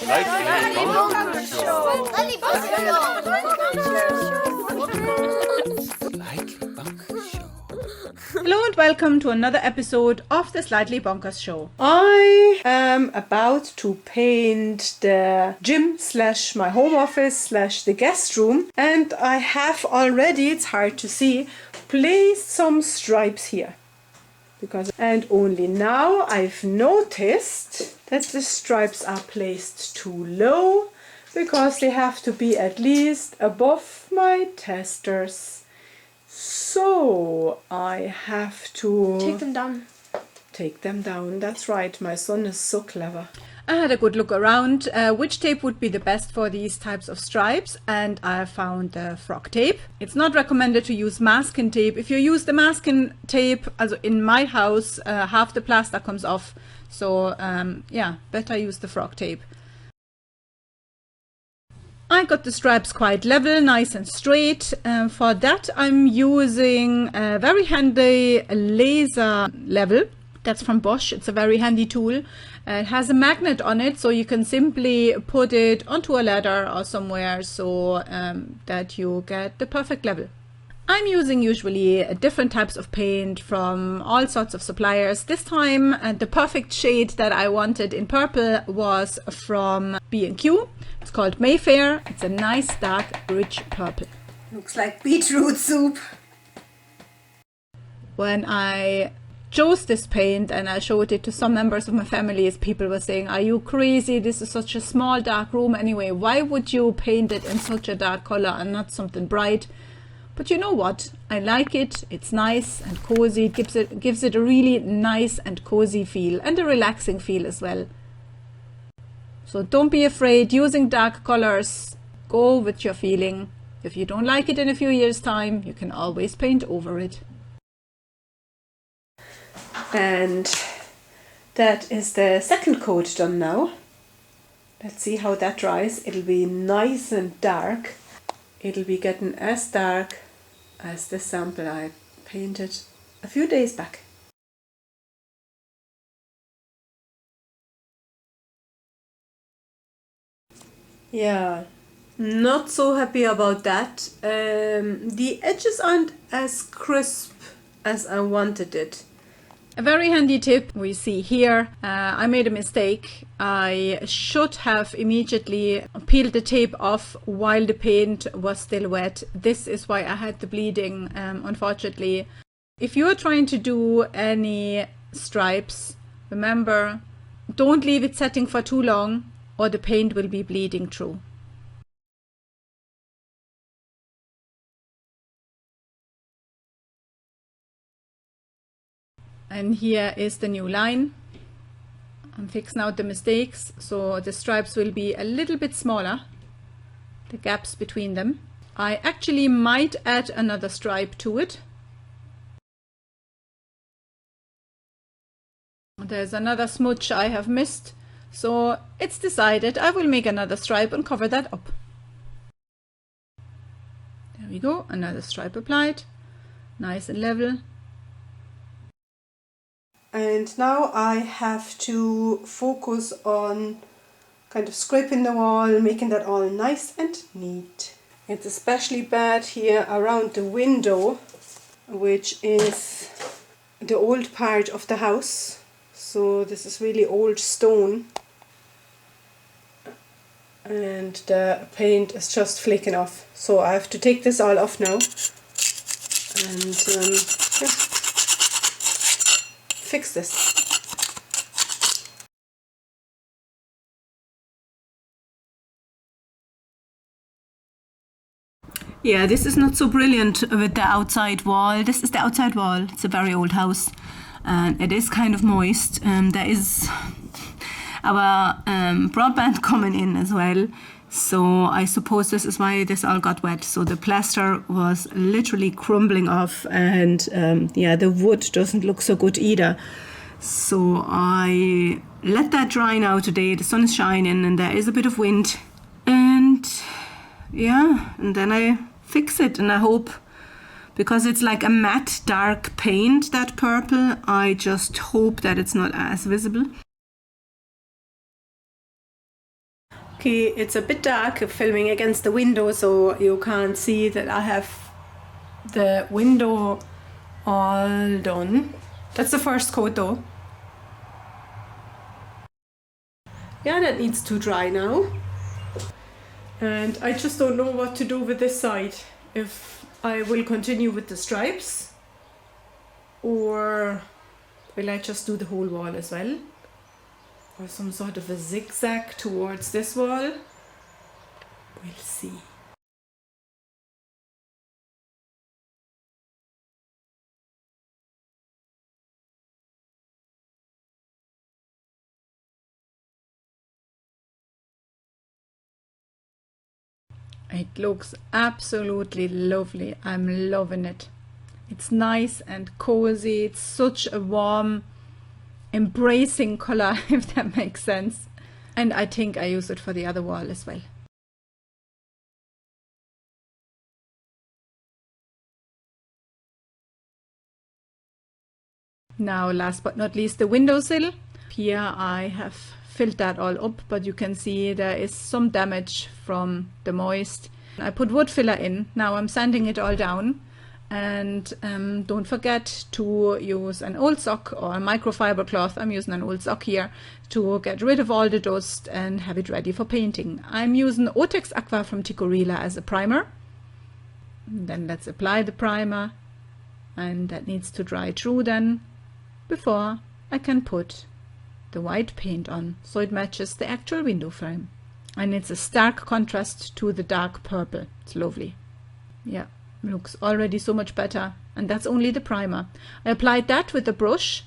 Slightly Bonkers Show. Hello and welcome to another episode of the Slightly Bonkers Show. I am about to paint the gym / my home office / the guest room, and I have already, it's hard to see, placed some stripes here. And only now I've noticed that the stripes are placed too low because they have to be at least above my testers. So I have to take them down. Take them down, that's right, my son is so clever. I had a good look around which tape would be the best for these types of stripes, and I found the frog tape. It's not recommended to use masking tape. If you use the masking tape, also in my house, half the plaster comes off. So yeah, better use the frog tape. I got the stripes quite level, nice and straight. For that I'm using a very handy laser level. That's from Bosch. It's a very handy tool. It has a magnet on it, so you can simply put it onto a ladder or somewhere so that you get the perfect level. I'm using usually different types of paint from all sorts of suppliers. This time the perfect shade that I wanted in purple was from B&Q. It's called Mayfair. It's a nice dark rich purple. Looks like beetroot soup. When I chose this paint and I showed it to some members of my family, people were saying, "Are you crazy? This is such a small dark room anyway. Why would you paint it in such a dark color and not something bright?" But you know what? I like it. It's nice and cozy. It gives it a really nice and cozy feel and a relaxing feel as well. So don't be afraid using dark colors. Go with your feeling. If you don't like it in a few years' time, you can always paint over it. And that is the second coat done now. Let's see how that dries. It'll be nice and dark. It'll be getting as dark as the sample I painted a few days back. Yeah, not so happy about that. The edges aren't as crisp as I wanted it. A very handy tip we see here. I made a mistake. I should have immediately peeled the tape off while the paint was still wet. This is why I had the bleeding, unfortunately. If you are trying to do any stripes, remember, don't leave it setting for too long or the paint will be bleeding through. And here is the new line. I'm fixing out the mistakes, so the stripes will be a little bit smaller, the gaps between them. I actually might add another stripe to it. There's another smudge I have missed, so it's decided I will make another stripe and cover that up. There we go, another stripe applied, nice and level. And now I have to focus on kind of scraping the wall, making that all nice and neat. It's especially bad here around the window, which is the old part of the house. So this is really old stone. And the paint is just flaking off. So I have to take this all off now. And yeah. Fix this. Yeah, this is not so brilliant with the outside wall. This is the outside wall. It's a very old house and it is kind of moist. There is our broadband coming in as well. So I suppose this is why this all got wet. So the plaster was literally crumbling off and yeah, the wood doesn't look so good either. So I let that dry now today. The sun is shining and there is a bit of wind. And yeah, and then I fix it and I hope, because it's like a matte dark paint, that purple, I just hope that it's not as visible. Okay, it's a bit dark filming against the window, so you can't see that I have the window all done. That's the first coat though. Yeah, that needs to dry now. And I just don't know what to do with this side. If I will continue with the stripes or will I just do the whole wall as well? Or some sort of a zigzag towards this wall? We'll see. It looks absolutely lovely. I'm loving it. It's nice and cozy. It's such a warm, embracing color, if that makes sense. And I think I use it for the other wall as well. Now, last but not least, the windowsill. Here I have filled that all up, but you can see there is some damage from the moist. I put wood filler in. Now I'm sanding it all down. And don't forget to use an old sock or a microfiber cloth. I'm using an old sock here to get rid of all the dust and have it ready for painting. I'm using Otex Aqua from Ticorila as a primer. And then let's apply the primer, and that needs to dry through then before I can put the white paint on so it matches the actual window frame. And it's a stark contrast to the dark purple. It's lovely. Yeah. Looks already so much better, and that's only the primer. I applied that with a brush.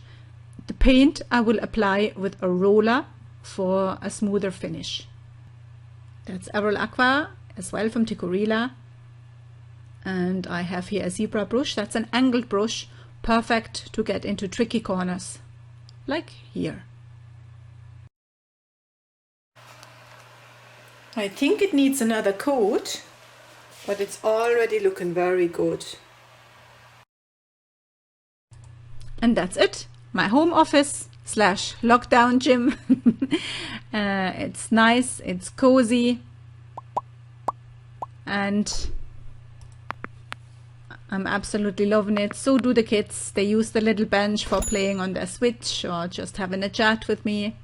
The paint I will apply with a roller for a smoother finish. That's Aerobic Aqua as well from Ticorila, and I have here a zebra brush. That's an angled brush, perfect to get into tricky corners like here. I think it needs another coat, but it's already looking very good. And that's it. My home office / lockdown gym. It's nice, it's cozy, and I'm absolutely loving it. So do the kids. They use the little bench for playing on their Switch or just having a chat with me.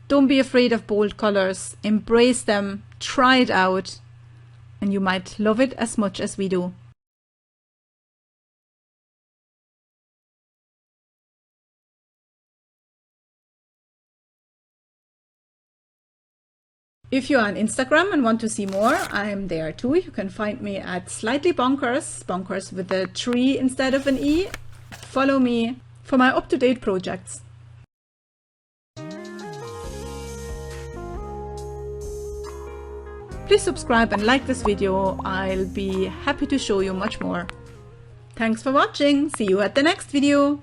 Don't be afraid of bold colors. Embrace them. Try it out. And you might love it as much as we do. If you are on Instagram and want to see more, I am there too. You can find me at Slightly Bonkers, Bonkers with a 3 instead of an E. Follow me for my up-to-date projects. Please subscribe and like this video. I'll be happy to show you much more. Thanks for watching. See you at the next video.